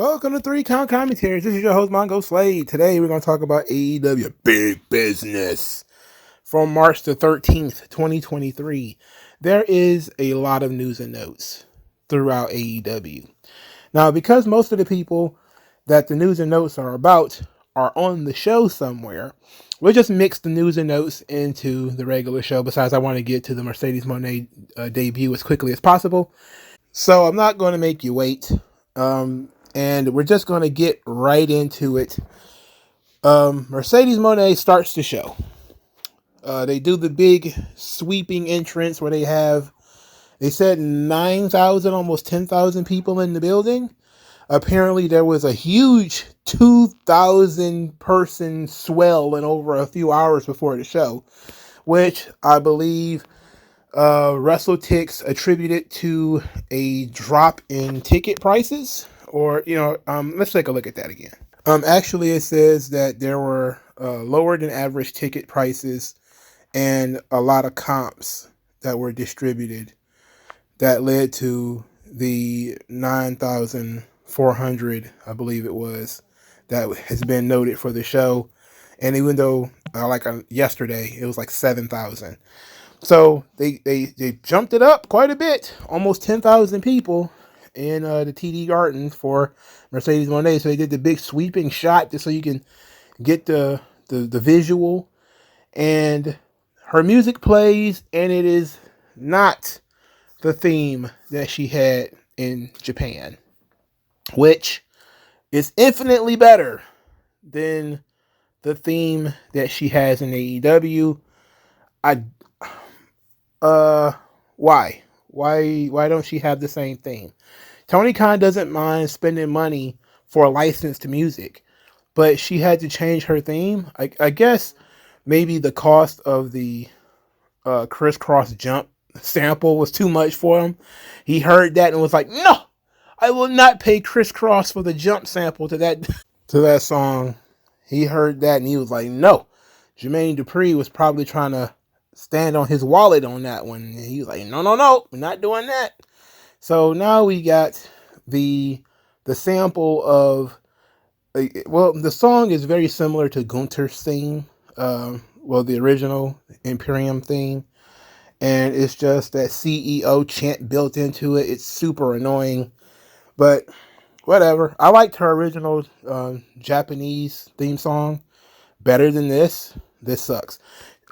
Welcome to 3 Count Commentaries. This is your host, MagMongoSlade. Today we're going to talk about AEW Big Business from March the 13th, 2023. There is a lot of news and notes throughout AEW. Now, because most of the people that the news and notes are about are on the show somewhere, we'll just mix the news and notes into the regular show. Besides, I want to get to the Mercedes Mone debut as quickly as possible. So I'm not going to make you wait. And we're just going to get right into it. Mercedes Mone starts the show. They do the big sweeping entrance where they said 9,000, almost 10,000 people in the building. Apparently there was a huge 2,000 person swell in over a few hours before the show, which I believe WrestleTix attributed to a drop in ticket prices. Or, let's take a look at that again. Actually, it says that there were lower than average ticket prices and a lot of comps that were distributed that led to the 9,400, I believe it was, that has been noted for the show. And even though, yesterday, it was like 7,000. So they jumped it up quite a bit, almost 10,000 people in the TD Gardens for Mercedes Mone. So they did the big sweeping shot just so you can get the visual. And her music plays, and it is not the theme that she had in Japan, which is infinitely better than the theme that she has in AEW. Why? Why don't she have the same theme? Tony Khan doesn't mind spending money for licensed music, but she had to change her theme. I guess maybe the cost of the crisscross jump sample was too much for him. He heard that and was like, "No, I will not pay crisscross for the jump sample to that song." He heard that and he was like, "No." Jermaine Dupri was probably trying to stand on his wallet on that one. And he was like, no, we're not doing that. So now we got the sample of, the song is very similar to Gunther's theme, the original Imperium theme, and it's just that CEO chant built into it. It's super annoying, but whatever. I liked her original Japanese theme song better than this. This sucks.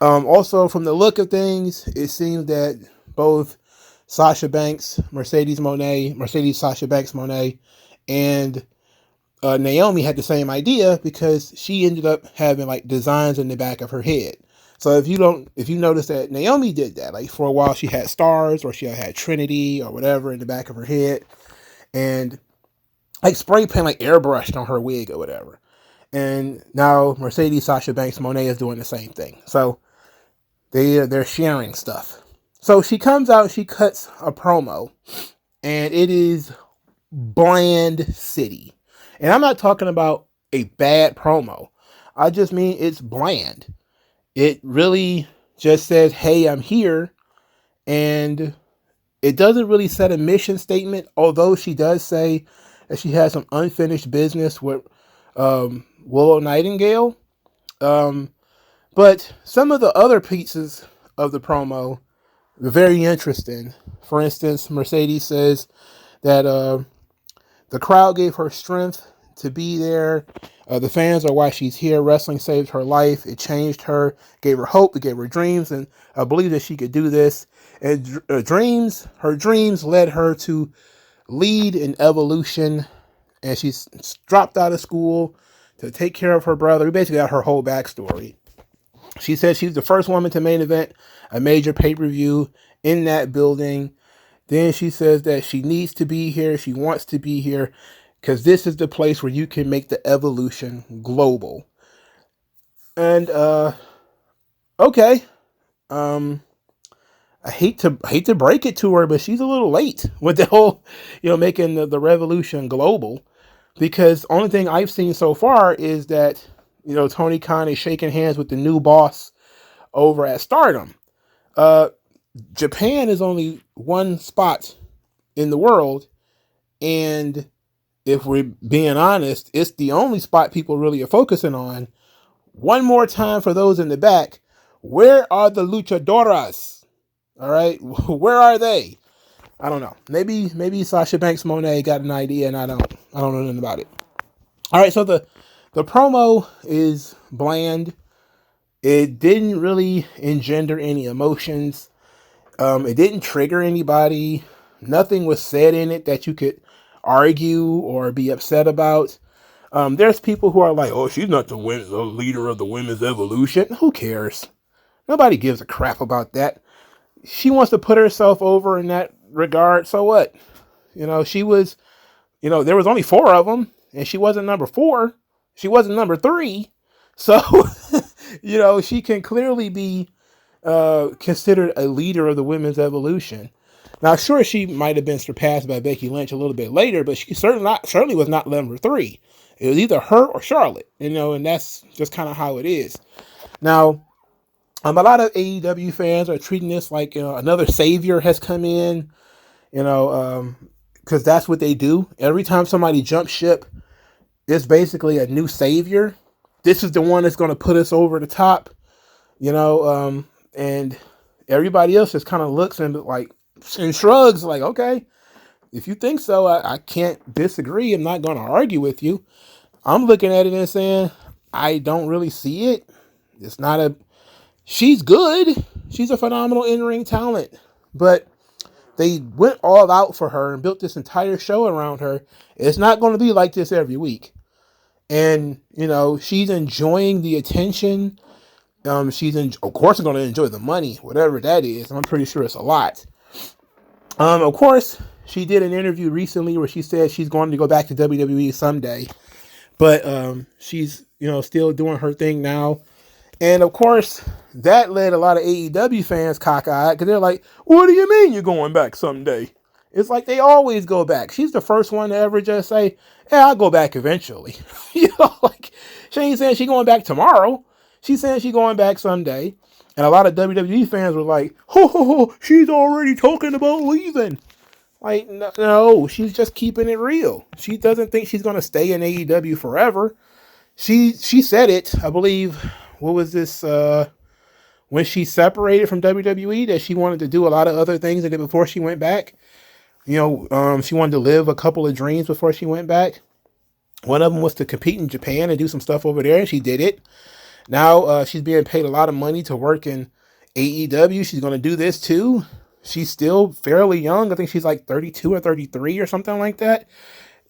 Also, from the look of things, it seems that both Sasha Banks, Mercedes Sasha Banks Mone, and Naomi had the same idea because she ended up having like designs in the back of her head. So if you notice that Naomi did that, like for a while she had stars or she had Trinity or whatever in the back of her head, and like spray paint, like airbrushed on her wig or whatever. And now Mercedes Sasha Banks Mone is doing the same thing. So they're sharing stuff. So she comes out, she cuts a promo, and it is bland city. And I'm not talking about a bad promo. I just mean it's bland. It really just says, "Hey, I'm here," and it doesn't really set a mission statement, although she does say that she has some unfinished business with Willow Nightingale. But some of the other pieces of the promo were very interesting. For instance, Mercedes says that the crowd gave her strength to be there. The fans are why she's here. Wrestling saved her life. It changed her, gave her hope, it gave her dreams, and I believe that she could do this. And her dreams led her to lead in evolution, and she's dropped out of school to take care of her brother. We basically got her whole backstory. She said she's the first woman to main event a major pay-per-view in that building. Then she says that she needs to be here. She wants to be here because this is the place where you can make the evolution global. And, okay. I hate to break it to her, but she's a little late with the whole, making the revolution global, because the only thing I've seen so far is that, Tony Khan is shaking hands with the new boss over at Stardom. Japan is only one spot in the world, and if we're being honest, it's the only spot people really are focusing on. One more time for those in the back. Where are the luchadoras? All right. Where are they? I don't know. Maybe Sasha Banks Mone got an idea and I don't know nothing about it. All right. So the promo is bland. It didn't really engender any emotions. It didn't trigger anybody. Nothing was said in it that you could argue or be upset about. There's people who are like, oh, she's not the leader of the women's evolution. Who cares? Nobody gives a crap about that. She wants to put herself over in that regard. So what? She was, there was only 4 of them and she wasn't number 4. She wasn't number 3. So, she can clearly be considered a leader of the women's evolution. Now, sure, she might have been surpassed by Becky Lynch a little bit later, but she certainly was not number 3. It was either her or Charlotte, and that's just kind of how it is. Now, a lot of AEW fans are treating this like another savior has come in, because that's what they do. Every time somebody jumps ship, it's basically a new savior. This is the one that's going to put us over the top, and everybody else just kind of looks and shrugs like, okay, if you think so, I can't disagree. I'm not going to argue with you. I'm looking at it and saying, I don't really see it. It's not she's good. She's a phenomenal in-ring talent, but they went all out for her and built this entire show around her. It's not going to be like this every week. And, she's enjoying the attention. She's of course going to enjoy the money, whatever that is. I'm pretty sure it's a lot. Of course, she did an interview recently where she said she's going to go back to WWE someday, but she's still doing her thing now. And of course, that led a lot of AEW fans cockeyed because they're like, "What do you mean you're going back someday?" It's like they always go back. She's the first one to ever just say, "Yeah, I'll go back eventually." She ain't saying she's going back tomorrow. She's saying she's going back someday. And a lot of WWE fans were like, "Ho, she's already talking about leaving." Like, no, she's just keeping it real. She doesn't think she's going to stay in AEW forever. She said it, I believe, what was this, when she separated from WWE, that she wanted to do a lot of other things before she went back. She wanted to live a couple of dreams before she went back. One of them was to compete in Japan and do some stuff over there, and she did it. Now she's being paid a lot of money to work in AEW. She's going to do this too. She's still fairly young. I think she's like 32 or 33 or something like that.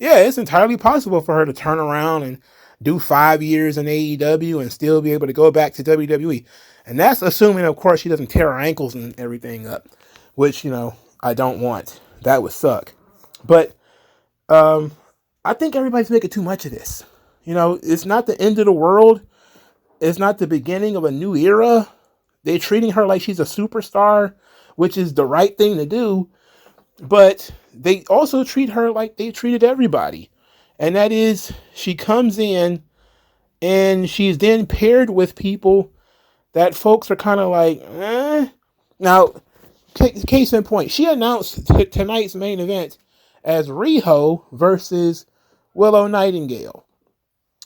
Yeah, it's entirely possible for her to turn around and do 5 years in AEW and still be able to go back to WWE. And that's assuming, of course, she doesn't tear her ankles and everything up, which, I don't want. That would suck. But I think everybody's making too much of this. It's not the end of the world. It's not the beginning of a new era. They're treating her like she's a superstar, which is the right thing to do. But they also treat her like they treated everybody. And that is, she comes in and she's then paired with people that folks are kind of like, eh. Now, case in point, she announced tonight's main event as Riho versus Willow Nightingale.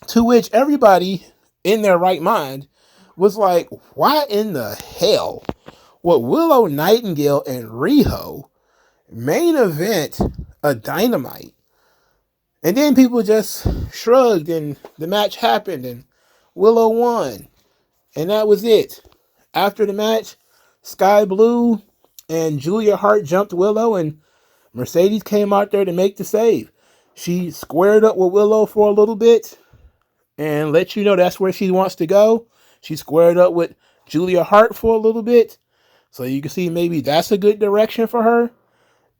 To which everybody in their right mind was like, why in the hell would Willow Nightingale and Riho main event a Dynamite? And then people just shrugged and the match happened and Willow won. And that was it. After the match, Sky Blue and Julia Hart jumped Willow and Mercedes came out there to make the save. She squared up with Willow for a little bit and let you know that's where she wants to go. She squared up with Julia Hart for a little bit. So you can see maybe that's a good direction for her.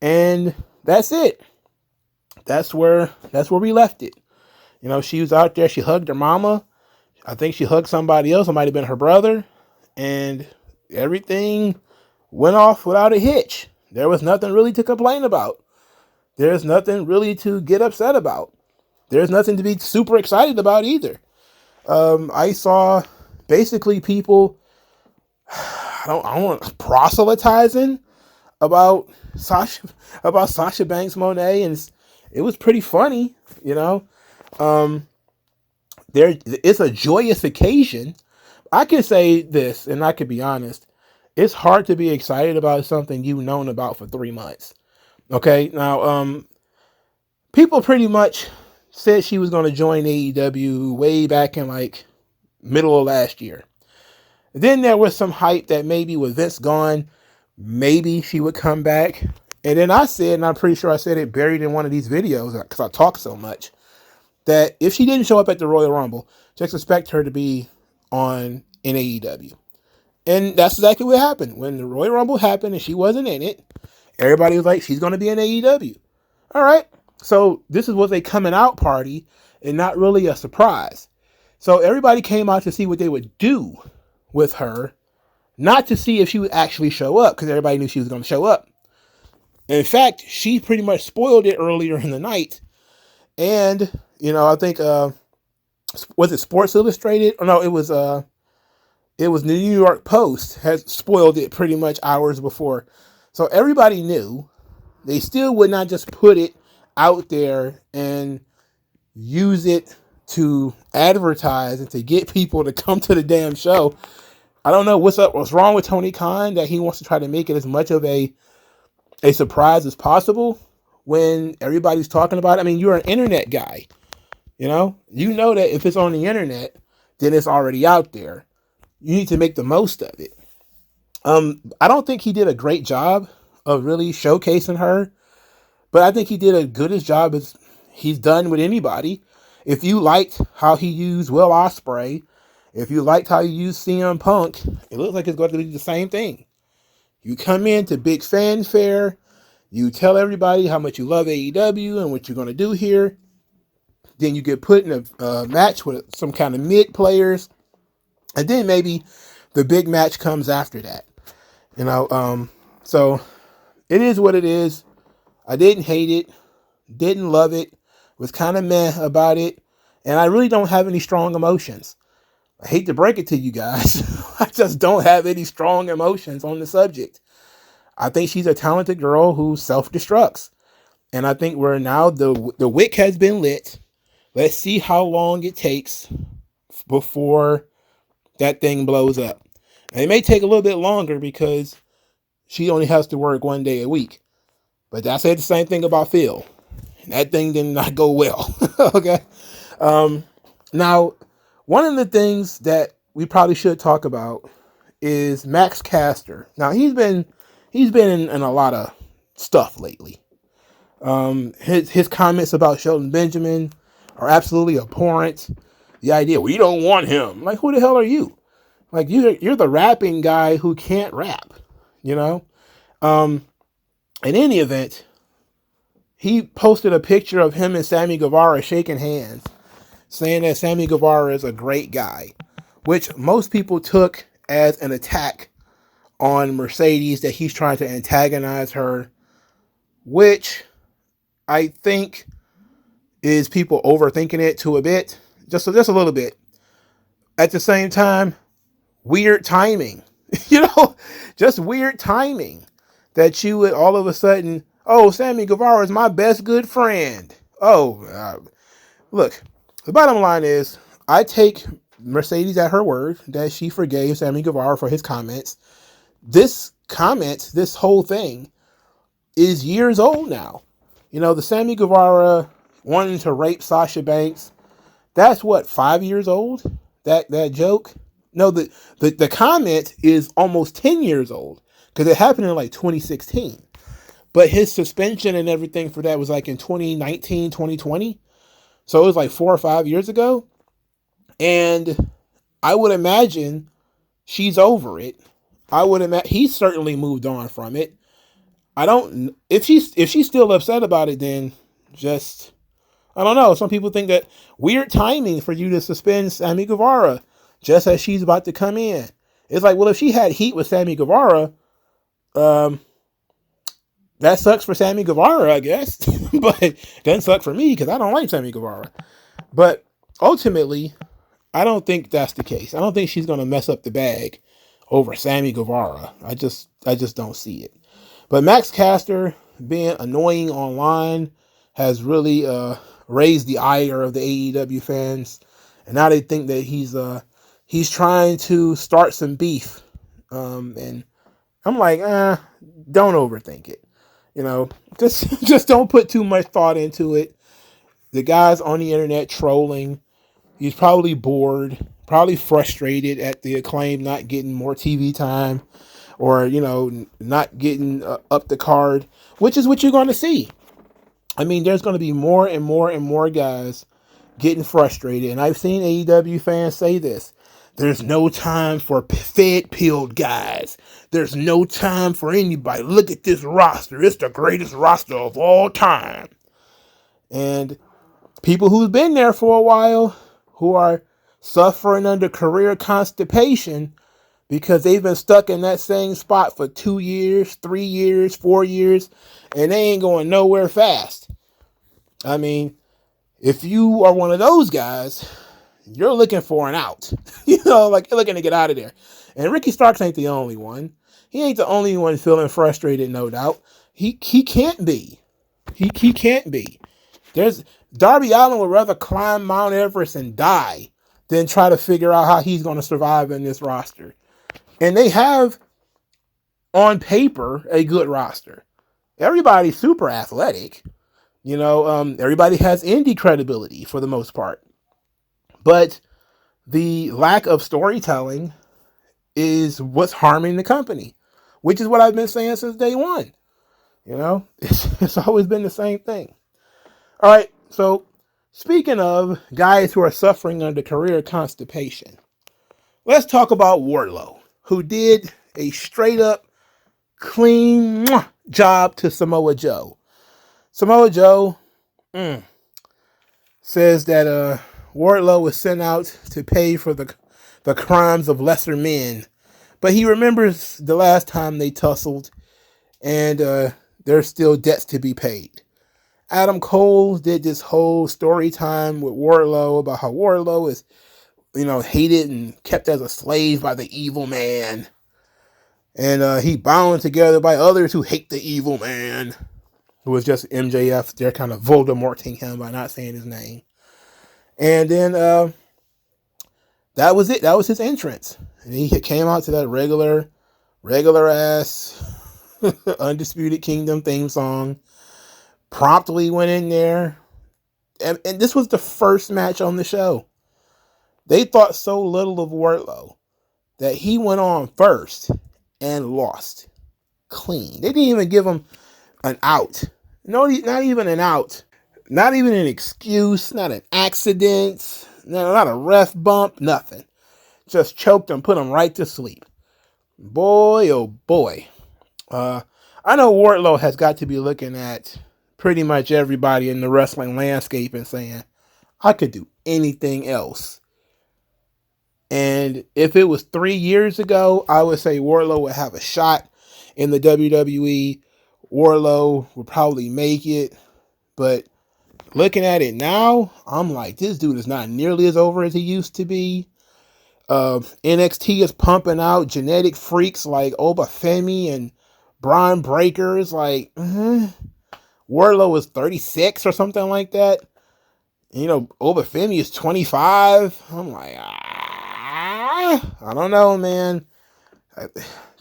And that's it. That's where we left it. She was out there. She hugged her mama. I think she hugged somebody else. It might have been her brother. And everything went off without a hitch. There was nothing really to complain about. There's nothing really to get upset about. There's nothing to be super excited about either. I saw basically people, I don't want proselytizing about Sasha Banks Monet and it was pretty funny, you know. It's a joyous occasion. I can say this, and I could be honest. It's hard to be excited about something you've known about for 3 months. Okay, now, people pretty much said she was going to join AEW way back in like middle of last year. Then there was some hype that maybe with Vince gone, maybe she would come back. And then I said, and I'm pretty sure I said it buried in one of these videos because I talk so much, that if she didn't show up at the Royal Rumble, just expect her to be on in AEW. And that's exactly what happened. When the Royal Rumble happened and she wasn't in it, everybody was like, she's going to be in AEW. All right. So this was a coming out party and not really a surprise. So everybody came out to see what they would do with her, not to see if she would actually show up, because everybody knew she was going to show up. In fact, she pretty much spoiled it earlier in the night. And, I think, was it Sports Illustrated? Oh, no, it was the New York Post had spoiled it pretty much hours before. So everybody knew. They still would not just put it out there and use it to advertise and to get people to come to the damn show. I don't know what's wrong with Tony Khan that he wants to try to make it as much of a surprise as possible when everybody's talking about it. I mean, you're an internet guy, you know that if it's on the internet, then it's already out there. You need to make the most of it. I don't think he did a great job of really showcasing her, but I think he did a good job as he's done with anybody. If you liked how he used Will Ospreay, if you liked how he used CM Punk, it looks like it's going to be the same thing. You come into big fanfare, you tell everybody how much you love AEW and what you're going to do here. Then you get put in a match with some kind of mid players, and then maybe the big match comes after that. So it is what it is. I didn't hate it, didn't love it, was kind of meh about it, and I really don't have any strong emotions. I hate to break it to you guys. I just don't have any strong emotions on the subject. I think she's a talented girl who self-destructs. And I think we're now, the wick has been lit. Let's see how long it takes before that thing blows up. And it may take a little bit longer because she only has to work 1 day a week. But I said the same thing about Phil. That thing did not go well. Okay. Now, one of the things that we probably should talk about is Max Caster. Now, he's been in a lot of stuff lately. His comments about Shelton Benjamin are absolutely abhorrent. The idea, we don't want him. Like, who the hell are you? Like, you're the rapping guy who can't rap, In any event, he posted a picture of him and Sammy Guevara shaking hands, saying that Sammy Guevara is a great guy, which most people took as an attack on Mercedes, that he's trying to antagonize her, which I think is people overthinking it to a bit, just a little bit. At the same time, weird timing, just weird timing that you would all of a sudden, oh, Sammy Guevara is my best good friend. Look, the bottom line is I take Mercedes at her word that she forgave Sammy Guevara for his comments. This whole thing is years old now. The Sammy Guevara wanting to rape Sasha Banks, that's what, 5 years old? That joke? No, the comment is almost 10 years old because it happened in like 2016. But his suspension and everything for that was like in 2019, 2020. So it was like 4 or 5 years ago. And I would imagine she's over it. He's certainly moved on from it. If she's still upset about it, then just, I don't know. Some people think that weird timing for you to suspend Sammy Guevara just as she's about to come in. It's like, well, if she had heat with Sammy Guevara, that sucks for Sammy Guevara, I guess. But it doesn't suck for me because I don't like Sammy Guevara. But ultimately, I don't think that's the case. I don't think she's going to mess up the bag over Sammy Guevara. I just don't see it. But Max Caster being annoying online, has really raised the ire of the AEW fans, and now they think that he's trying to start some beef. And I'm like, don't overthink it. Just don't put too much thought into it. The guy's on the internet trolling. He's probably bored, probably frustrated at the Acclaim not getting more TV time, or not getting up the card, which is what you're going to see. I mean, there's going to be more and more and more guys getting frustrated, and I've seen AEW fans say this. There's no time for fed-pilled guys. There's no time for anybody. Look at this roster. It's the greatest roster of all time. And people who've been there for a while, who are suffering under career constipation because they've been stuck in that same spot for 2 years, 3 years, 4 years, and they ain't going nowhere fast. I mean, if you are one of those guys, you're looking for an out. Like you're looking to get out of there. And Ricky Starks ain't the only one. He ain't the only one feeling frustrated, no doubt. He can't be. He can't be. There's Darby Allin would rather climb Mount Everest and die than try to figure out how he's going to survive in this roster. And they have, on paper, a good roster. Everybody's super athletic. Everybody has indie credibility for the most part. But the lack of storytelling is what's harming the company, which is what I've been saying since day one. It's always been the same thing. All right, so speaking of guys who are suffering under career constipation, let's talk about Wardlow, who did a straight up clean job to Samoa Joe. Samoa Joe says that Wardlow was sent out to pay for the crimes of lesser men, but he remembers the last time they tussled, and there's still debts to be paid. Adam Cole did this whole story time with Wardlow about how Wardlow is, hated and kept as a slave by the evil man. And he bound together by others who hate the evil man, who was just MJF. They're kind of Voldemorting him by not saying his name. And then that was it. That was his entrance. And he came out to that regular ass Undisputed Kingdom theme song. Promptly went in there. And this was the first match on the show. They thought so little of Wardlow that he went on first and lost clean. They didn't even give him an out. No, not even an out. Not even an excuse. Not an accident. Not a ref bump. Nothing. Just choked him, put him right to sleep. Boy, oh boy. I know Wardlow has got to be looking at pretty much everybody in the wrestling landscape and saying, I could do anything else. And if it was 3 years ago, I would say Wardlow would have a shot in the WWE. Wardlow would probably make it. But looking at it now, I'm like, this dude is not nearly as over as he used to be. NXT is pumping out genetic freaks like Obafemi and Braun Breakers. Like, Wardlow was 36 or something like that. Obafemi is 25. I'm like, I don't know, man.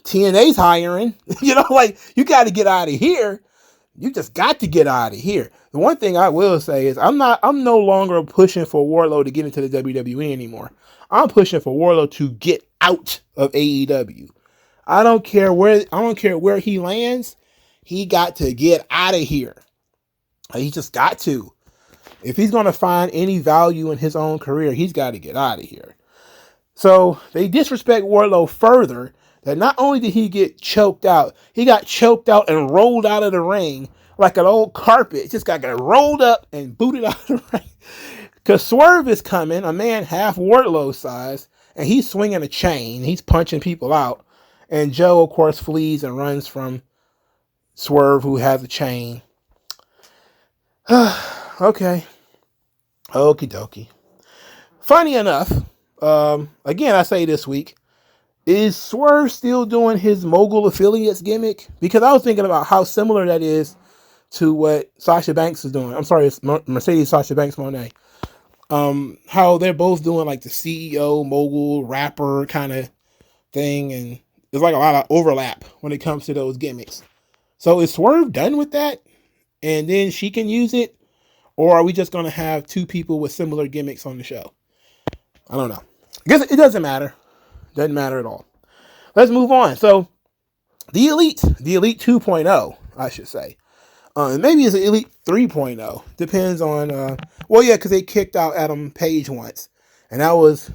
TNA's hiring. You got to get out of here. You just got to get out of here. The one thing I will say is I'm no longer pushing for Wardlow to get into the WWE anymore. I'm pushing for Wardlow to get out of AEW. I don't care where he lands. He got to get out of here. He just got to. If he's going to find any value in his own career, he's got to get out of here. So they disrespect Wardlow further that not only did he get choked out, he got choked out and rolled out of the ring like an old carpet. Just got rolled up and booted out of the ring. Because Swerve is coming, a man half Wardlow size, and he's swinging a chain. He's punching people out. And Joe, of course, flees and runs from Swerve, who has a chain. Okay. Okie dokie. Funny enough, again, I say this week, is Swerve still doing his mogul affiliates gimmick? Because I was thinking about how similar that is to what Sasha Banks is doing. I'm sorry, it's Mercedes Sasha Banks Mone. How they're both doing like the CEO, mogul, rapper kind of thing, and there's like a lot of overlap when it comes to those gimmicks. So is Swerve done with that, and then she can use it, or are we just going to have two people with similar gimmicks on the show? I don't know. I guess it doesn't matter. Doesn't matter at all. Let's move on. So the Elite 2.0, I should say. Maybe it's an Elite 3.0. Depends on, because they kicked out Adam Page once, and that was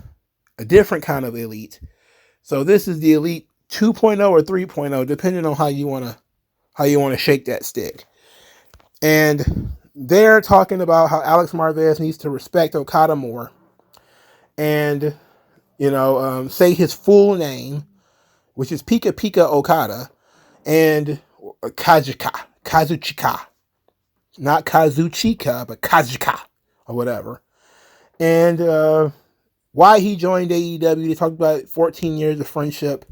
a different kind of Elite. So this is the Elite 2.0 or 3.0, depending on how you want to shake that stick. And they're talking about how Alex Marvez needs to respect Okada more, and say his full name, which is Pika Pika Okada, and Kazuchika. Not Kazuchika, but Kazuchika, or whatever. And why he joined AEW. They talked about 14 years of friendship,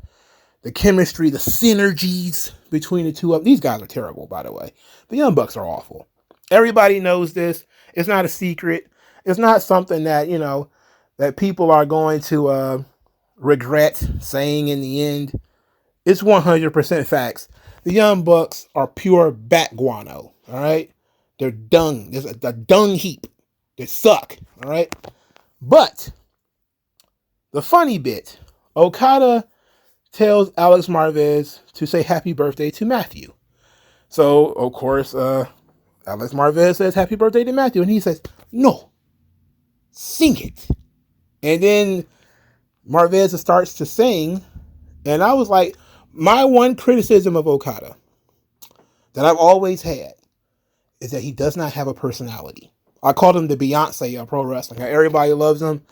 the chemistry, the synergies between the two of them. These guys are terrible, by the way. The Young Bucks are awful. Everybody knows this. It's not a secret. It's not something that, that people are going to regret saying in the end. It's 100% facts. The Young Bucks are pure bat guano, all right? They're dung. There's a dung heap. They suck, all right? But the funny bit, Okada tells Alex Marvez to say happy birthday to Matthew. So, of course, Alex Marvez says happy birthday to Matthew, and he says, no, sing it. And then Marvez starts to sing, and I was like, my one criticism of Okada that I've always had is that he does not have a personality. I called him the Beyonce of pro wrestling. Everybody loves him,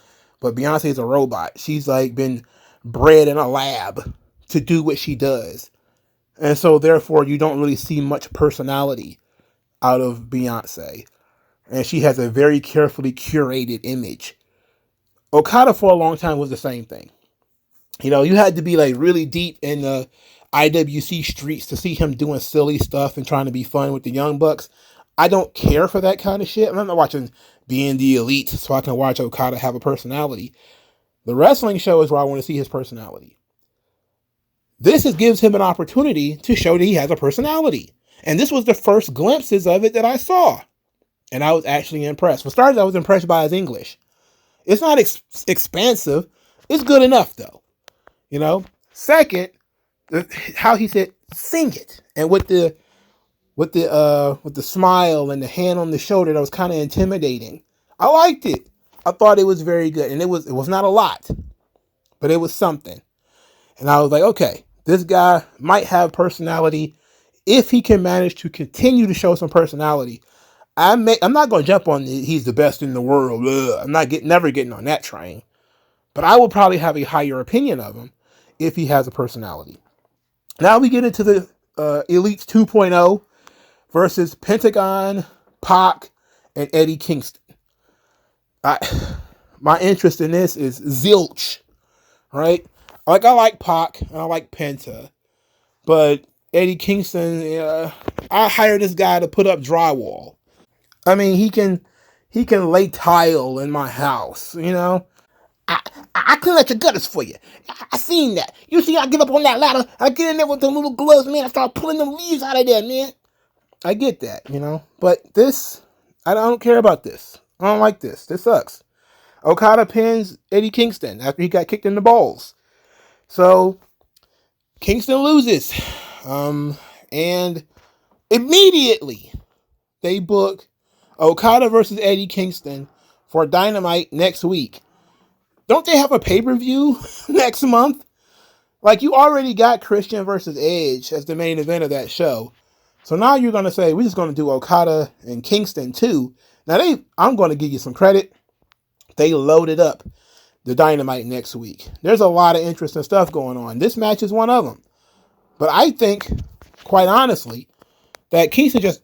but Beyonce is a robot. She's like been bred in a lab to do what she does. And so therefore you don't really see much personality out of Beyonce. And she has a very carefully curated image. Okada for a long time was the same thing. You had to be like really deep in the IWC streets to see him doing silly stuff and trying to be fun with the Young Bucks. I don't care for that kind of shit. I'm not watching Being the Elite so I can watch Okada have a personality. The wrestling show is where I want to see his personality. This gives him an opportunity to show that he has a personality. And this was the first glimpses of it that I saw. And I was actually impressed. For starters, I was impressed by his English. It's not expansive. It's good enough, though. Second, how he said, sing it. And with the smile and the hand on the shoulder, that was kind of intimidating. I liked it. I thought it was very good. And it was not a lot, but it was something. And I was like, okay, this guy might have personality if he can manage to continue to show some personality. I'm not going to jump on he's the best in the world. I'm not never getting on that train. But I will probably have a higher opinion of him if he has a personality. Now we get into the Elites 2.0 versus Pentagon, Pac, and Eddie Kingston. My interest in this is zilch, right? I like Pac and I like Penta, but Eddie Kingston, I hired this guy to put up drywall. I mean, he can lay tile in my house, I clean out your gutters for you. I seen that. You see, I get up on that ladder, I get in there with them little gloves, man. I start pulling them leaves out of there, man. I get that, But this, I don't care about this. I don't like this. This sucks. Okada pins Eddie Kingston after he got kicked in the balls. So, Kingston loses. And immediately, they book Okada versus Eddie Kingston for Dynamite next week. Don't they have a pay-per-view next month? Like, you already got Christian versus Edge as the main event of that show. So now you're going to say, we're just going to do Okada and Kingston too. Now, I'm going to give you some credit. They loaded up the Dynamite next week. There's a lot of interesting stuff going on. This match is one of them. But I think, quite honestly, that Kingston just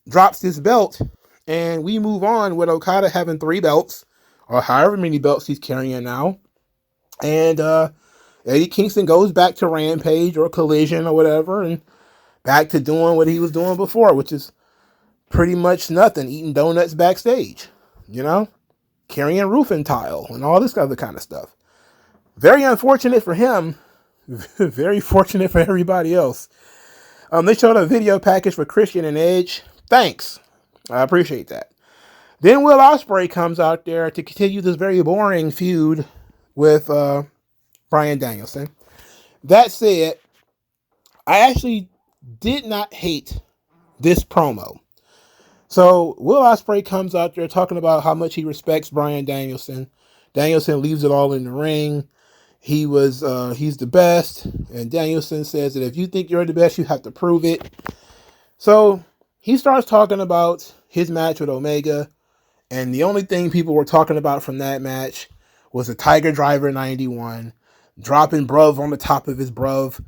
drops this belt and we move on with Okada having 3 belts or however many belts he's carrying now. And Eddie Kingston goes back to Rampage or Collision or whatever and back to doing what he was doing before, which is pretty much nothing, eating donuts backstage, carrying roofing tile and all this other kind of stuff. Very unfortunate for him. Very fortunate for everybody else. They showed a video package for Christian and Edge. Thanks. I appreciate that. Then Will Ospreay comes out there to continue this very boring feud with Bryan Danielson. That said, I actually did not hate this promo. So Will Ospreay comes out there talking about how much he respects Bryan Danielson. Danielson leaves it all in the ring. He's the best. And Danielson says that if you think you're the best, you have to prove it. So he starts talking about his match with Omega. And the only thing people were talking about from that match was a Tiger Driver 91, dropping bruv on the top of his bruv.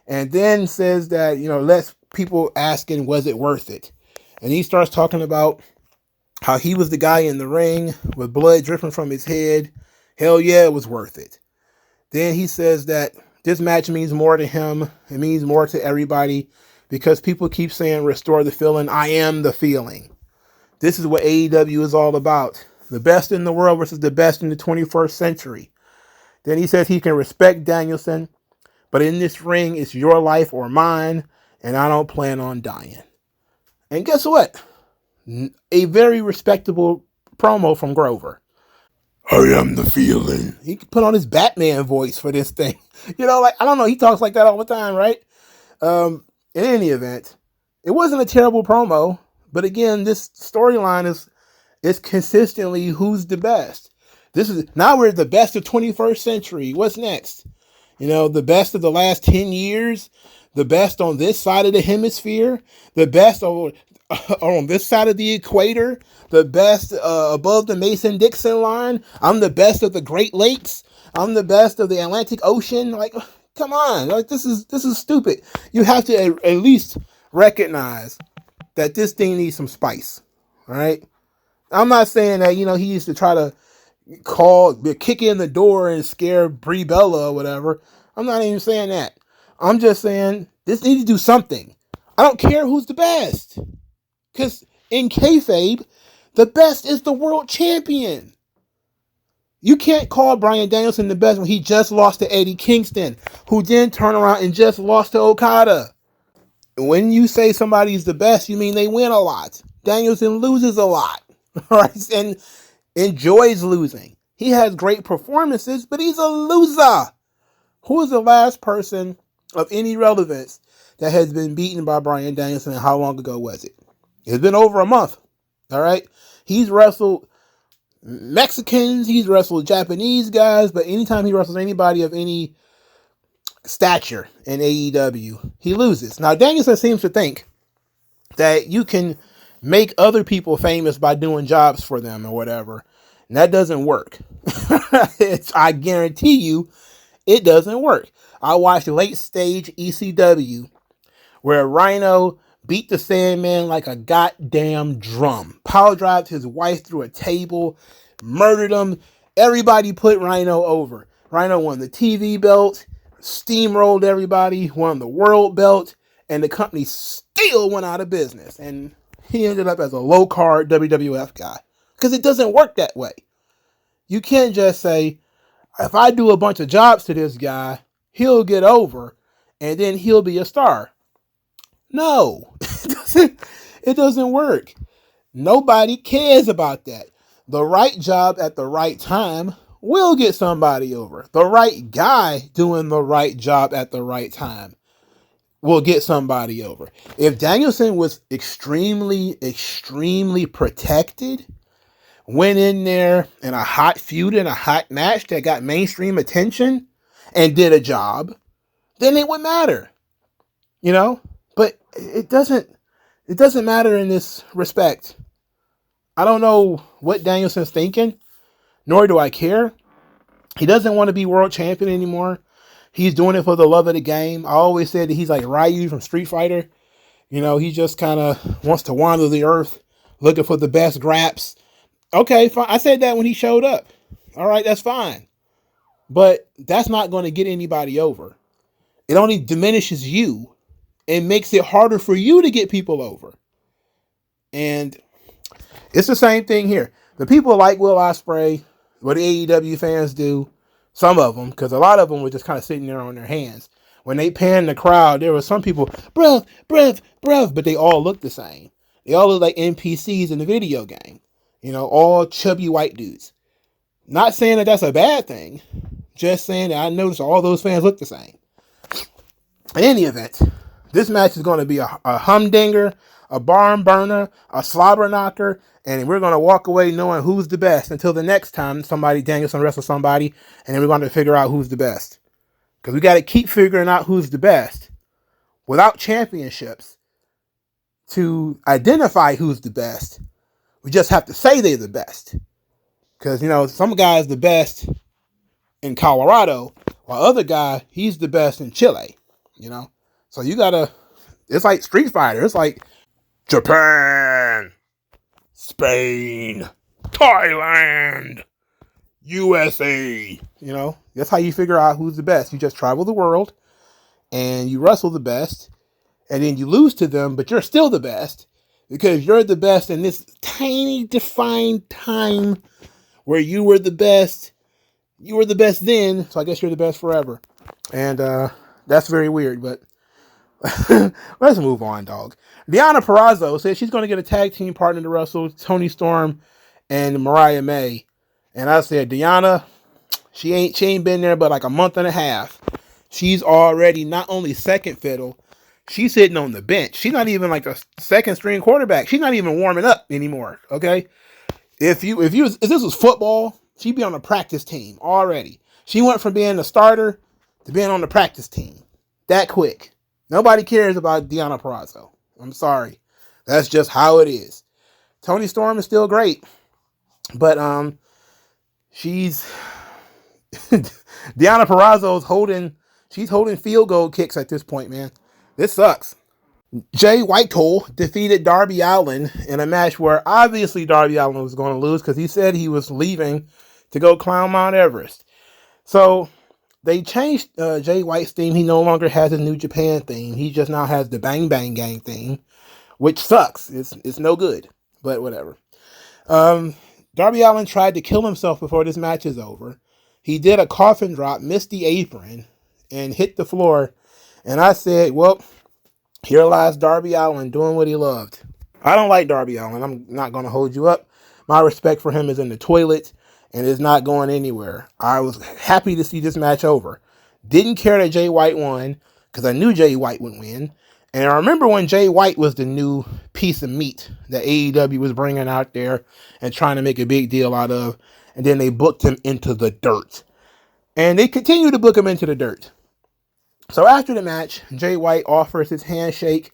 And then says that, lets people asking, was it worth it? And he starts talking about how he was the guy in the ring with blood dripping from his head. Hell yeah, it was worth it. Then he says that this match means more to him. It means more to everybody because people keep saying, restore the feeling. I am the feeling. This is what AEW is all about. The best in the world versus the best in the 21st century. Then he says he can respect Danielson, but in this ring, it's your life or mine, and I don't plan on dying. And guess what? A very respectable promo from Grover. I am the feeling. He could put on his Batman voice for this thing. I don't know. He talks like that all the time, right? In any event, it wasn't a terrible promo. But again, this storyline is consistently who's the best. Now we're the best of 21st century. What's next? The best of the last 10 years, the best on this side of the hemisphere, the best on this side of the equator, the best above the Mason-Dixon line. I'm the best of the Great Lakes. I'm the best of the Atlantic Ocean. Like, come on. Like, this is stupid. You have to at least recognize that this thing needs some spice. All right? I'm not saying that, he used to try to kick in the door and scare Brie Bella or whatever. I'm not even saying that. I'm just saying this needs to do something. I don't care who's the best. Because in kayfabe, the best is the world champion. You can't call Bryan Danielson the best when he just lost to Eddie Kingston, who then turned around and just lost to Okada. When you say somebody's the best, you mean they win a lot. Danielson loses a lot, right? And enjoys losing. He has great performances, but he's a loser. Who is the last person of any relevance that has been beaten by Bryan Danielson, and how long ago was it? It's been over a month, all right? He's wrestled Mexicans, he's wrestled Japanese guys, but anytime he wrestles anybody of any stature in AEW, he loses. Now, Danielson seems to think that you can make other people famous by doing jobs for them or whatever. And that doesn't work. I guarantee you it doesn't work. I watched Late Stage ECW where Rhino beat the Sandman like a goddamn drum. Power drived his wife through a table, murdered him. Everybody put Rhino over. Rhino won the TV belt, steamrolled everybody, won the world belt, and the company still went out of business. And he ended up as a low-card WWF guy. Because it doesn't work that way. You can't just say, if I do a bunch of jobs to this guy, he'll get over, and then he'll be a star. No, it doesn't work. Nobody cares about that. The right job at the right time will get somebody over. The right guy doing the right job at the right time will get somebody over. If Danielson was extremely, extremely protected, went in there in a hot feud in a hot match that got mainstream attention and did a job, then it would matter, but it doesn't matter in this respect. I don't know what Danielson's thinking, nor do I care. He doesn't want to be world champion anymore. He's doing it for the love of the game. I always said that he's like Ryu from Street Fighter. He just kind of wants to wander the earth looking for the best graps. Okay, fine. I said that when he showed up. All right, that's fine. But that's not going to get anybody over. It only diminishes you and makes it harder for you to get people over. And it's the same thing here. The people like Will Ospreay, what the AEW fans do, some of them, because a lot of them were just kind of sitting there on their hands. When they panned the crowd, there were some people, bruv, bruv, bruv, but they all look the same. They all look like NPCs in the video game. All chubby white dudes. Not saying that that's a bad thing. Just saying that I noticed all those fans look the same. In any event, this match is going to be a humdinger, a barn burner, a slobber knocker, and we're going to walk away knowing who's the best until the next time Danielson wrestles somebody, and then we're going to figure out who's the best. Because we got to keep figuring out who's the best without championships to identify who's the best. We just have to say they're the best. Because, some guy's the best in Colorado, while other guy, he's the best in Chile. So you gotta, it's like Street Fighter. It's like Japan, Spain, Thailand, USA. That's how you figure out who's the best. You just travel the world and you wrestle the best, and then you lose to them, but you're still the best because you're the best in this tiny defined time where you were the best. You were the best then, so I guess you're the best forever. And that's very weird, but let's move on, dog. Deonna Purrazzo says she's going to get a tag team partner to wrestle Toni Storm and Mariah May. And I said, Deonna, she ain't been there but like a month and a half. She's already not only second fiddle, she's sitting on the bench. She's not even like a second string quarterback. She's not even warming up anymore. Okay, if this was football, she'd be on the practice team already. She went from being a starter to being on the practice team that quick. Nobody cares about Deonna Purrazzo. I'm sorry. That's just how it is. Toni Storm is still great. But she's Deonna Purrazzo's holding field goal kicks at this point, man. This sucks. Jay Whitehall defeated Darby Allin in a match where obviously Darby Allin was going to lose because he said he was leaving to go climb Mount Everest. So they changed Jay White's theme. He no longer has his New Japan theme. He just now has the Bang Bang Gang theme, which sucks. It's no good, but whatever. Darby Allin tried to kill himself before this match is over. He did a coffin drop, missed the apron, and hit the floor. And I said, well, here lies Darby Allin doing what he loved. I don't like Darby Allin. I'm not going to hold you up. My respect for him is in the toilet and is not going anywhere. I was happy to see this match over. Didn't care that Jay White won because I knew Jay White would win. And I remember when Jay White was the new piece of meat that AEW was bringing out there and trying to make a big deal out of. And then they booked him into the dirt. And they continue to book him into the dirt. So after the match, Jay White offers his handshake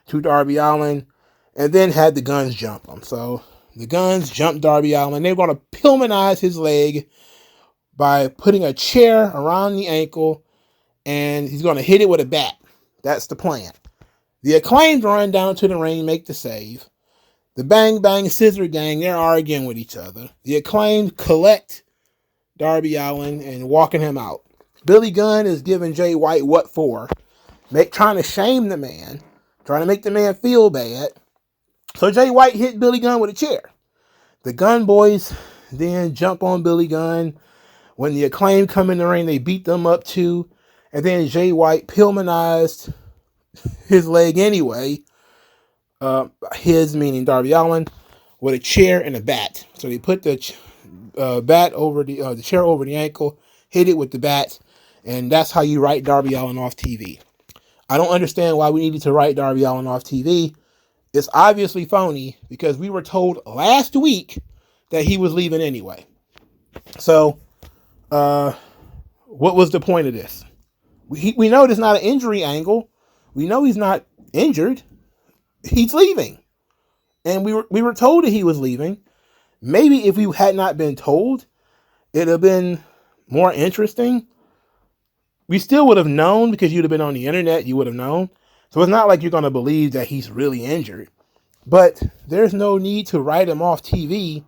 to Darby Allin and then had the Guns jump him. So the Guns jumped Darby Allin. They're going to Pillmanize his leg by putting a chair around the ankle, and he's going to hit it with a bat. That's the plan. The Acclaimed run down to the ring, make the save. The Bang Bang Scissor Gang, they're arguing with each other. The Acclaimed collect Darby Allin and walking him out. Billy Gunn is giving Jay White what for, trying to shame the man, trying to make the man feel bad. So Jay White hit Billy Gunn with a chair. The Gunn boys then jump on Billy Gunn. When the Acclaim come in the ring, they beat them up too. And then Jay White Pillmanized his leg anyway. His meaning Darby Allin, with a chair and a bat. So they put the bat over the chair over the ankle, hit it with the bat, and that's how you write Darby Allin off TV. I don't understand why we needed to write Darby Allin off TV. It's obviously phony because we were told last week that he was leaving anyway. So, what was the point of this? We know it's not an injury angle. We know he's not injured. He's leaving. And we were told that he was leaving. Maybe if we had not been told, it'd have been more interesting. We still would have known because you'd have been on the internet. You would have known. So it's not like you're going to believe that he's really injured. But there's no need to write him off TV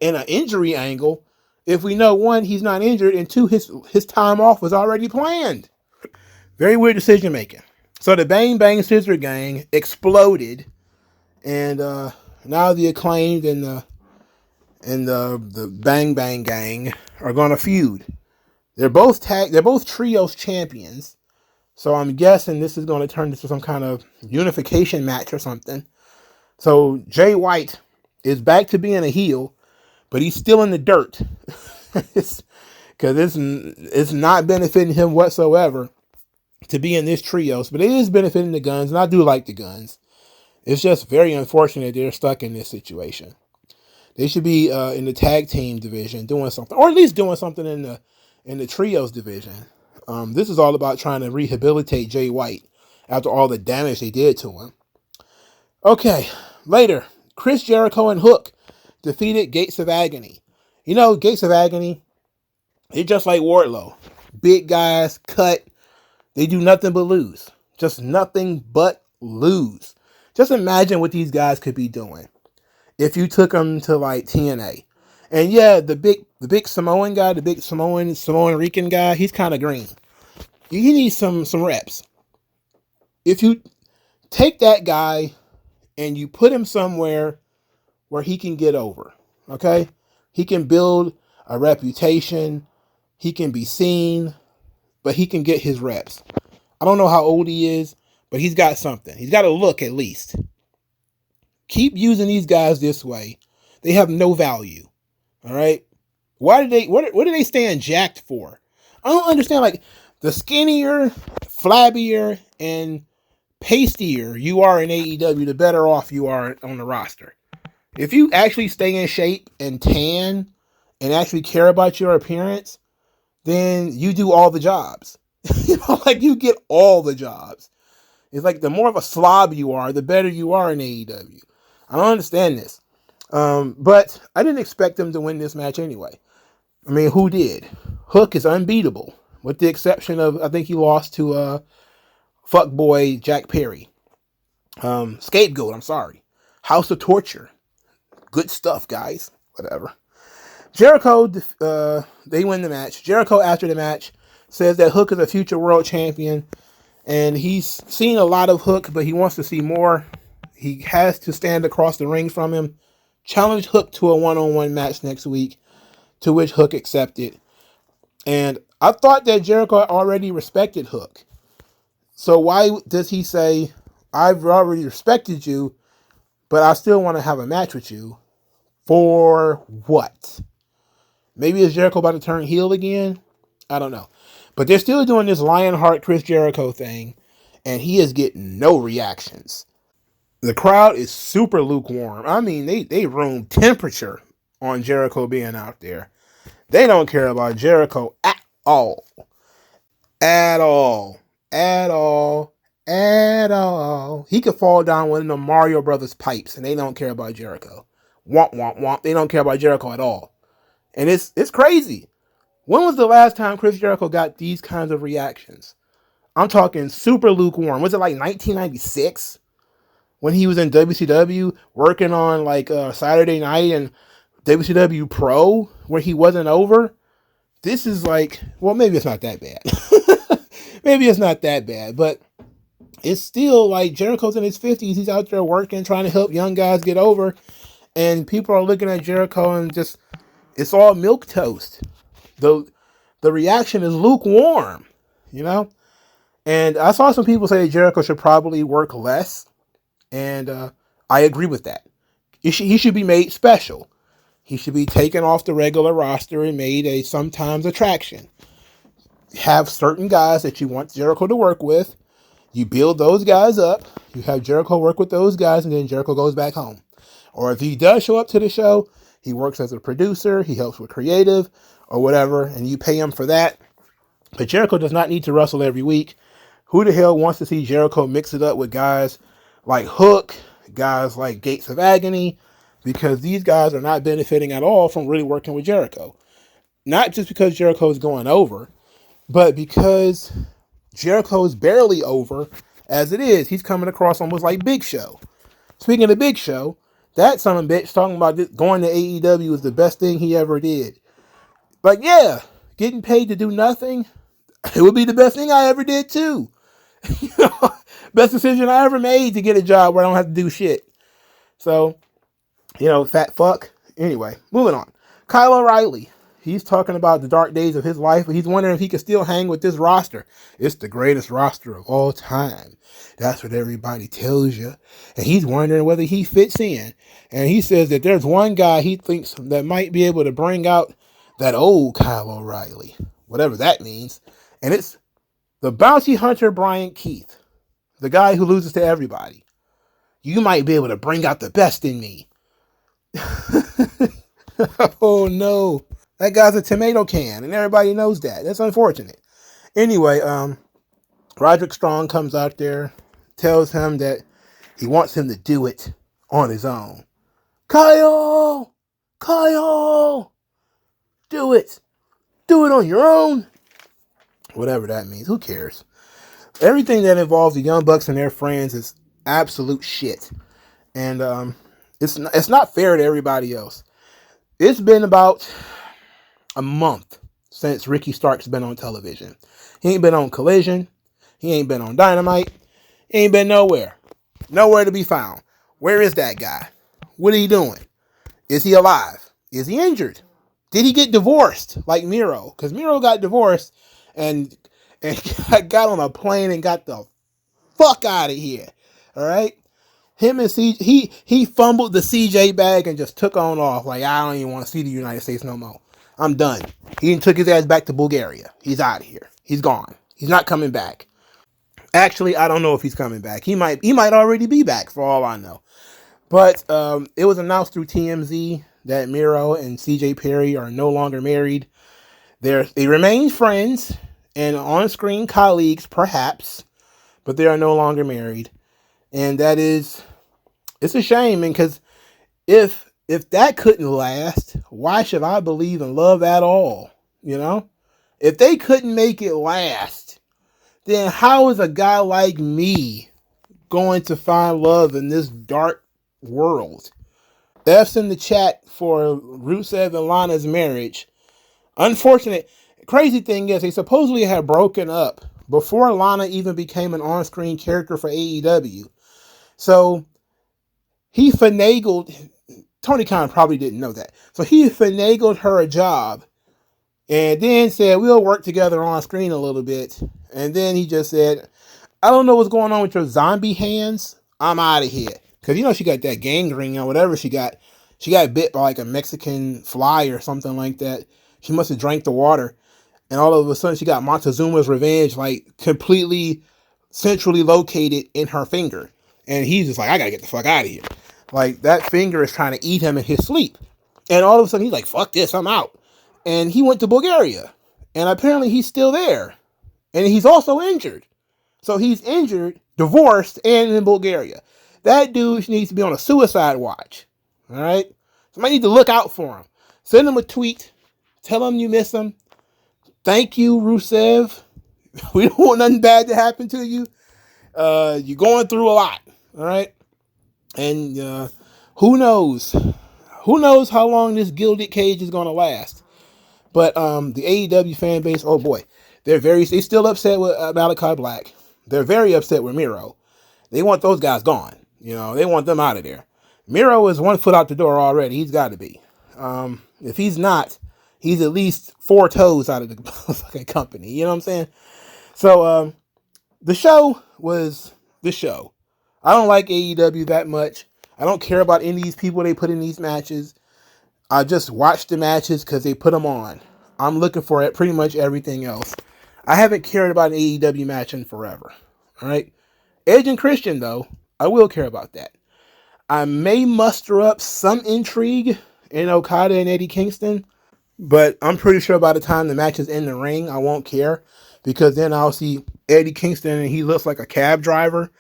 in an injury angle if we know, one, he's not injured, and two, his time off was already planned. Very weird decision making. So the Bang Bang Scissor Gang exploded And now the Acclaimed and the Bang Bang Gang are gonna feud. They're both trios champions. So I'm guessing this is going to turn into some kind of unification match or something. So Jay White is back to being a heel, but he's still in the dirt. Because it's not benefiting him whatsoever to be in this trios, but it is benefiting the Guns, and I do like the Guns. It's just very unfortunate they're stuck in this situation. They should be in the tag team division doing something, or at least doing something in the trios division. This is all about trying to rehabilitate Jay White after all the damage they did to him. Okay, later, Chris Jericho and Hook defeated Gates of Agony. You know, Gates of Agony, they're just like Wardlow. Big guys, cut. They do nothing but lose. Just nothing but lose. Just imagine what these guys could be doing if you took them to like TNA. And yeah, the big Samoan guy, the big Samoan Rican guy, he's kind of green. He needs some reps. If you take that guy and you put him somewhere where he can get over, okay? He can build a reputation. He can be seen, but he can get his reps. I don't know how old he is, but he's got something. He's got a look at least. Keep using these guys this way. They have no value. All right? What do they stand jacked for? I don't understand. Like, the skinnier, flabbier, and pastier you are in AEW, the better off you are on the roster. If you actually stay in shape and tan and actually care about your appearance, then you do all the jobs. Like, you get all the jobs. It's like the more of a slob you are, the better you are in AEW. I don't understand this. But I didn't expect them to win this match anyway. I mean, who did? Hook is unbeatable, with the exception of, I think he lost to fuckboy Jack Perry. Scapegoat, I'm sorry. House of Torture. Good stuff, guys. Whatever. Jericho, they win the match. Jericho, after the match, says that Hook is a future world champion, and he's seen a lot of Hook, but he wants to see more. He has to stand across the ring from him, challenge Hook to a one-on-one match next week, to which Hook accepted. And I thought that Jericho already respected Hook. So why does he say, I've already respected you, but I still want to have a match with you? For what? Maybe is Jericho about to turn heel again? I don't know. But they're still doing this Lionheart Chris Jericho thing, and he is getting no reactions. The crowd is super lukewarm. I mean, they room temperature on Jericho being out there. They don't care about Jericho at all. At all. At all. At all. He could fall down one of the Mario Brothers pipes, and they don't care about Jericho. Womp, womp, womp. They don't care about Jericho at all. And it's crazy. When was the last time Chris Jericho got these kinds of reactions? I'm talking super lukewarm. Was it like 1996? When he was in WCW working on like Saturday Night and WCW Pro, where he wasn't over? This is like, well, maybe it's not that bad. Maybe it's not that bad, but it's still like Jericho's in his 50s. He's out there working, trying to help young guys get over. And people are looking at Jericho and just, it's all milquetoast. The reaction is lukewarm, you know? And I saw some people say Jericho should probably work less. And I agree with that. He should be made special. He should be taken off the regular roster and made a sometimes attraction. Have certain guys that you want Jericho to work with. You build those guys up. You have Jericho work with those guys, and then Jericho goes back home. Or if he does show up to the show, he works as a producer. He helps with creative or whatever, and you pay him for that. But Jericho does not need to wrestle every week. Who the hell wants to see Jericho mix it up with guys like Hook, guys like Gates of Agony? Because these guys are not benefiting at all from really working with Jericho. Not just because Jericho is going over, but because Jericho is barely over as it is. He's coming across almost like Big Show. Speaking of Big Show, that son of a bitch talking about going to AEW was the best thing he ever did. Like, yeah, getting paid to do nothing, it would be the best thing I ever did too. Best decision I ever made to get a job where I don't have to do shit. So, fat fuck. Anyway, moving on. Kyle O'Reilly. He's talking about the dark days of his life, but he's wondering if he can still hang with this roster. It's the greatest roster of all time. That's what everybody tells you. And he's wondering whether he fits in. And he says that there's one guy he thinks that might be able to bring out that old Kyle O'Reilly, whatever that means. And it's the bounty hunter Brian Keith, the guy who loses to everybody. You might be able to bring out the best in me. Oh no. That guy's a tomato can, and everybody knows that. That's unfortunate. Anyway, Roderick Strong comes out there, tells him that he wants him to do it on his own. Kyle! Do it! Do it on your own! Whatever that means. Who cares? Everything that involves the Young Bucks and their friends is absolute shit. And it's not fair to everybody else. It's been about a month since Ricky Stark's been on television. He ain't been on Collision. He ain't been on Dynamite. He ain't been nowhere. Nowhere to be found. Where is that guy? What are he doing? Is he alive? Is he injured? Did he get divorced like Miro? Because Miro got divorced and got on a plane and got the fuck out of here. All right? Him and he fumbled the CJ bag and just took on off. Like, I don't even want to see the United States no more. I'm done. He took his ass back to Bulgaria. He's out of here. He's gone. He's not coming back. Actually, I don't know if he's coming back. He might already be back for all I know. But it was announced through TMZ that Miro and CJ Perry are no longer married. They remain friends and on-screen colleagues, perhaps, but they are no longer married. And it's a shame, because if that couldn't last, why should I believe in love at all? If they couldn't make it last, then how is a guy like me going to find love in this dark world? F's in the chat for Rusev and Lana's marriage. Unfortunate. Crazy thing is, they supposedly had broken up before Lana even became an on-screen character for AEW. So he finagled. Tony Khan probably didn't know that. So he finagled her a job and then said, we'll work together on screen a little bit. And then he just said, I don't know what's going on with your zombie hands. I'm out of here. Because, she got that gangrene or whatever she got. She got bit by like a Mexican fly or something like that. She must have drank the water. And all of a sudden she got Montezuma's revenge, like completely centrally located in her finger. And he's just like, I got to get the fuck out of here. Like, that finger is trying to eat him in his sleep. And all of a sudden he's like, fuck this, I'm out. And he went to Bulgaria. And apparently he's still there. And he's also injured. So he's injured, divorced, and in Bulgaria. That dude needs to be on a suicide watch. All right? Somebody need to look out for him. Send him a tweet. Tell him you miss him. Thank you, Rusev. We don't want nothing bad to happen to you. You're going through a lot. All right? And who knows? Who knows how long this gilded cage is going to last? But the AEW fan base, oh boy, they still upset with Malachi Black. They're very upset with Miro. They want those guys gone. They want them out of there. Miro is 1 foot out the door already. He's got to be. If he's not, he's at least 4 toes out of the fucking company. You know what I'm saying? So the show was the show. I don't like AEW that much. I don't care about any of these people they put in these matches. I just watch the matches because they put them on. I'm looking for pretty much everything else. I haven't cared about an AEW match in forever. All right? Edge and Christian, though, I will care about that. I may muster up some intrigue in Okada and Eddie Kingston, but I'm pretty sure by the time the match is in the ring, I won't care, because then I'll see Eddie Kingston and he looks like a cab driver,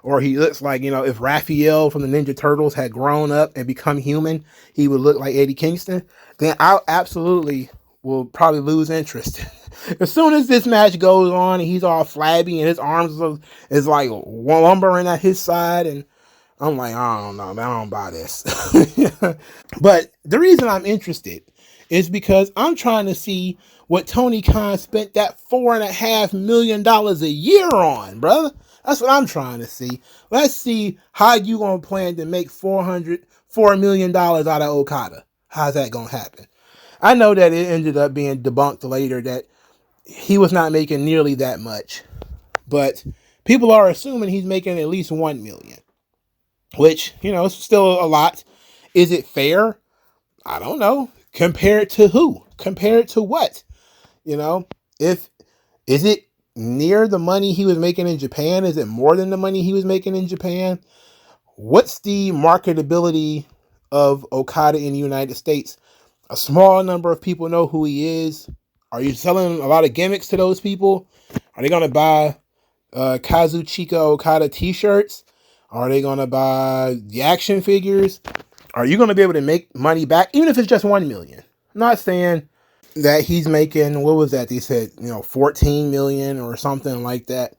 or he looks like, if Raphael from the Ninja Turtles had grown up and become human, he would look like Eddie Kingston. Then I absolutely will probably lose interest. As soon as this match goes on and he's all flabby and his arms is like lumbering at his side, and I'm like, I don't know, man, I don't buy this. But the reason I'm interested is because I'm trying to see what Tony Khan spent that $4.5 million a year on, brother. That's what I'm trying to see. Let's see how you gonna plan to make $4 million out of Okada. How's that gonna happen? I know that it ended up being debunked later that he was not making nearly that much, but people are assuming he's making at least $1 million, which, is still a lot. Is it fair? I don't know. Compared to who? Compared to what? If is it near the money he was making in Japan? Is it more than the money he was making in Japan? What's the marketability of Okada in the United States? A small number of people know who he is. Are you selling a lot of gimmicks to those people? Are they going to buy Kazuchika Okada t-shirts? Are they going to buy the action figures? Are you going to be able to make money back, even if it's just $1 million? I'm not saying that he's making, what was that? They said, 14 million or something like that.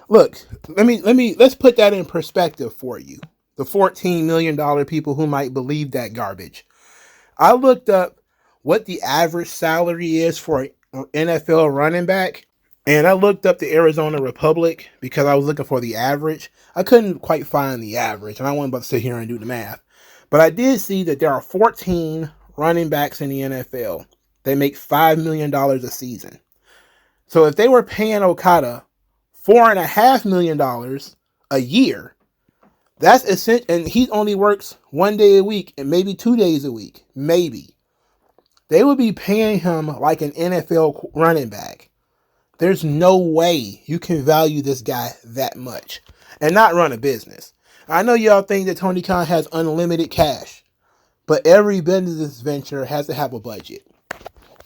Look, let's put that in perspective for you. The $14 million people who might believe that garbage. I looked up what the average salary is for an NFL running back, and I looked up the Arizona Republic because I was looking for the average. I couldn't quite find the average, and I wasn't about to sit here and do the math. But I did see that there are 14 running backs in the NFL. They make $5 million a season. So if they were paying Okada $4.5 million a year, that's essential. And he only works 1 day a week and maybe 2 days a week. Maybe. They would be paying him like an NFL running back. There's no way you can value this guy that much and not run a business. I know y'all think that Tony Khan has unlimited cash, but every business venture has to have a budget.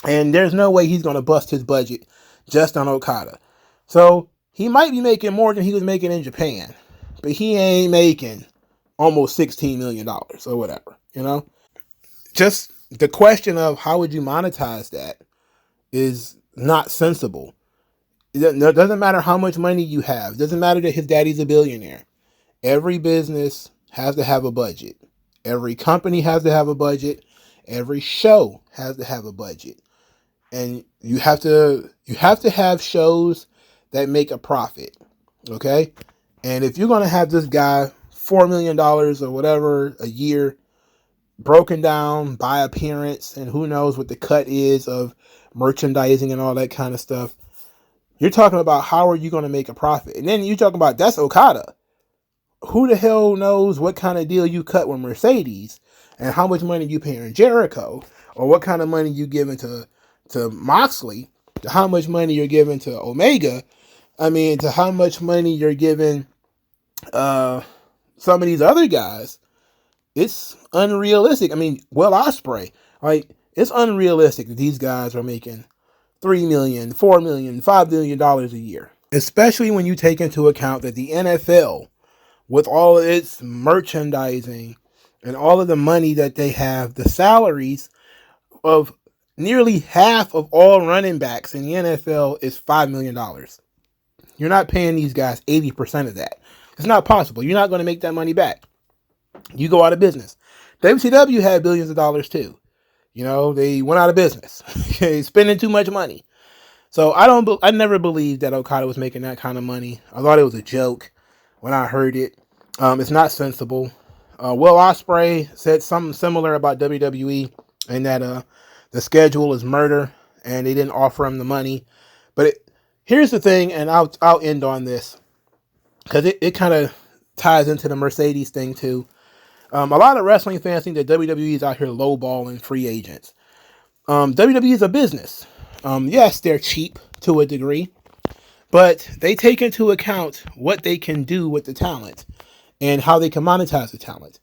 And there's no way he's going to bust his budget just on Okada. So he might be making more than he was making in Japan, but he ain't making almost $16 million or whatever, Just the question of how would you monetize that is not sensible. It doesn't matter how much money you have. It doesn't matter that his daddy's a billionaire. Every business has to have a budget. Every company has to have a budget. Every show has to have a budget. And you have to have shows that make a profit. Okay? And if you're going to have this guy $4 million or whatever a year broken down by appearance, and who knows what the cut is of merchandising and all that kind of stuff, you're talking about how are you going to make a profit? And then you're talking about that's Okada. Who the hell knows what kind of deal you cut with Mercedes and how much money you paying Jericho, or what kind of money you giving to Moxley, to how much money you're giving to Omega, to how much money you're giving some of these other guys. It's unrealistic. Will Ospreay, it's unrealistic that these guys are making $3 million, $4 million, $5 million a year. Especially when you take into account that the NFL, with all of its merchandising and all of the money that they have, the salaries of nearly half of all running backs in the NFL is $5 million. You're not paying these guys 80% of that. It's not possible. You're not going to make that money back. You go out of business. WCW had billions of dollars too. They went out of business. Spending too much money. So I never believed that Okada was making that kind of money. I thought it was a joke when I heard it. It's not sensible. Will Ospreay said something similar about WWE, and that the schedule is murder and they didn't offer him the money. But here's the thing, and I'll end on this because it kind of ties into the Mercedes thing too. A lot of wrestling fans think that WWE is out here lowballing free agents. WWE is a business. Yes, they're cheap to a degree, but they take into account what they can do with the talent and how they can monetize the talent.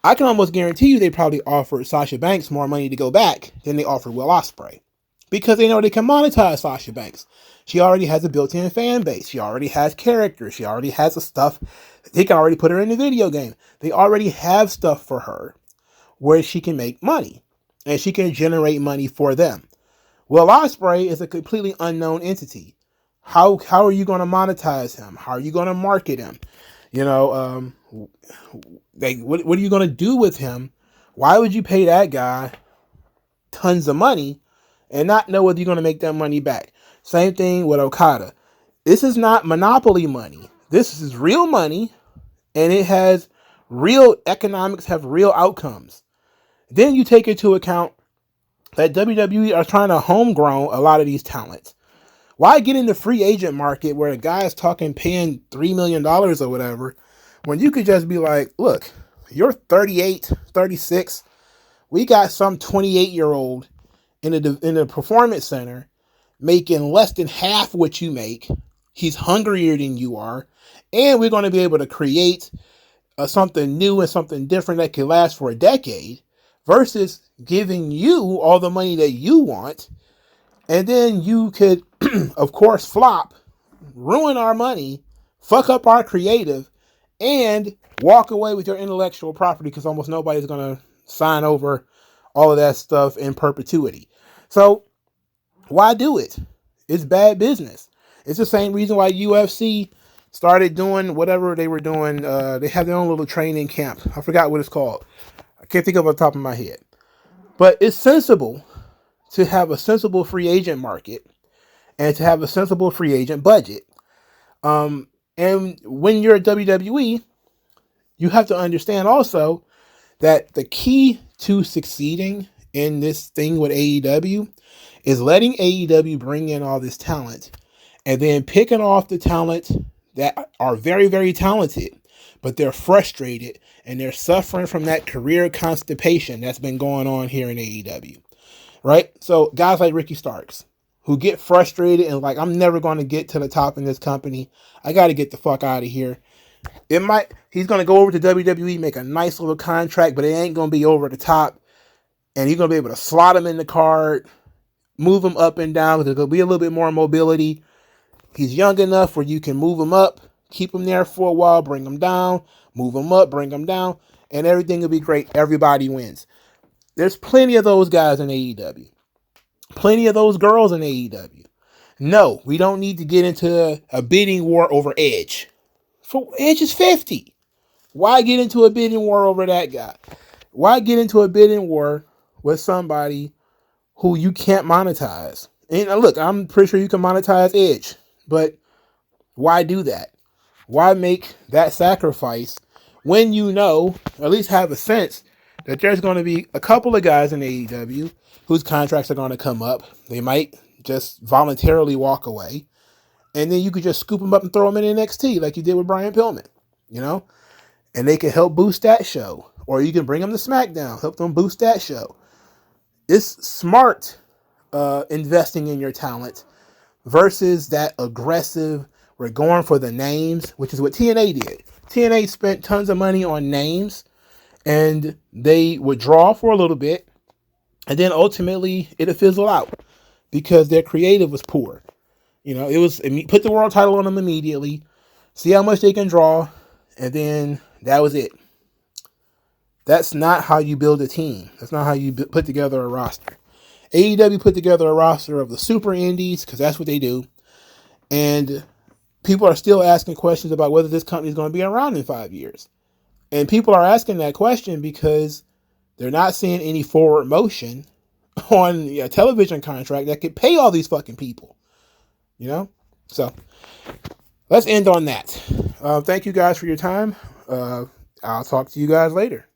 I can almost guarantee you they probably offered Sasha Banks more money to go back than they offered Will Ospreay, because they know they can monetize Sasha Banks. She already has a built-in fan base. She already has characters. She already has the stuff. They can already put her in the video game. They already have stuff for her where she can make money and she can generate money for them. Will Ospreay is a completely unknown entity. How are you going to monetize him? How are you going to market him? What are you going to do with him? Why would you pay that guy tons of money and not know whether you're going to make that money back? Same thing with Okada. This is not monopoly money. This is real money, and it has real economics, have real outcomes. Then you take into account that WWE are trying to homegrown a lot of these talents. Why get in the free agent market where a guy is talking paying $3 million or whatever, when you could just be like, look, you're 38, 36. We got some 28-year-old in a performance center making less than half what you make. He's hungrier than you are. And we're going to be able to create something new and something different that can last for a decade versus giving you all the money that you want. And then you could, of course, flop, ruin our money, fuck up our creative, and walk away with your intellectual property because almost nobody's going to sign over all of that stuff in perpetuity. So why do it? It's bad business. It's the same reason why UFC started doing whatever they were doing. They have their own little training camp. I forgot what it's called. I can't think of it off the top of my head. But it's sensible to have a sensible free agent market and to have a sensible free agent budget. And when you're at WWE, you have to understand also that the key to succeeding in this thing with AEW is letting AEW bring in all this talent and then picking off the talent that are very, very talented, but they're frustrated and they're suffering from that career constipation that's been going on here in AEW, right? So guys like Ricky Starks, who get frustrated and like, I'm never going to get to the top in this company. I got to get the fuck out of here. He's going to go over to WWE, make a nice little contract, but it ain't going to be over the top. And you're going to be able to slot him in the card, move him up and down. There's going to be a little bit more mobility. He's young enough where you can move him up, keep him there for a while, bring him down, move him up, bring him down, and everything will be great. Everybody wins. There's plenty of those guys in AEW. Plenty of those girls in AEW. No, we don't need to get into a bidding war over Edge. For Edge is 50. Why get into a bidding war over that guy? Why get into a bidding war with somebody who you can't monetize? And look, I'm pretty sure you can monetize Edge, but why do that? Why make that sacrifice when you know, or at least have a sense, that there's going to be a couple of guys in AEW whose contracts are going to come up. They might just voluntarily walk away. And then you could just scoop them up and throw them in NXT like you did with Brian Pillman, you know? And they can help boost that show. Or you can bring them to SmackDown, help them boost that show. It's smart investing in your talent versus that aggressive, we're going for the names, which is what TNA did. TNA spent tons of money on names, and they would draw for a little bit, and then ultimately it'll fizzle out because their creative was poor. You know, it was put the world title on them immediately, see how much they can draw, and then that was it. That's not how you build a team. That's not how you put together a roster. AEW put together a roster of the super indies because that's what they do. And people are still asking questions about whether this company is going to be around in 5 years. And people are asking that question because they're not seeing any forward motion on a television contract that could pay all these fucking people. You know? So, let's end on that. Thank you guys for your time. I'll talk to you guys later.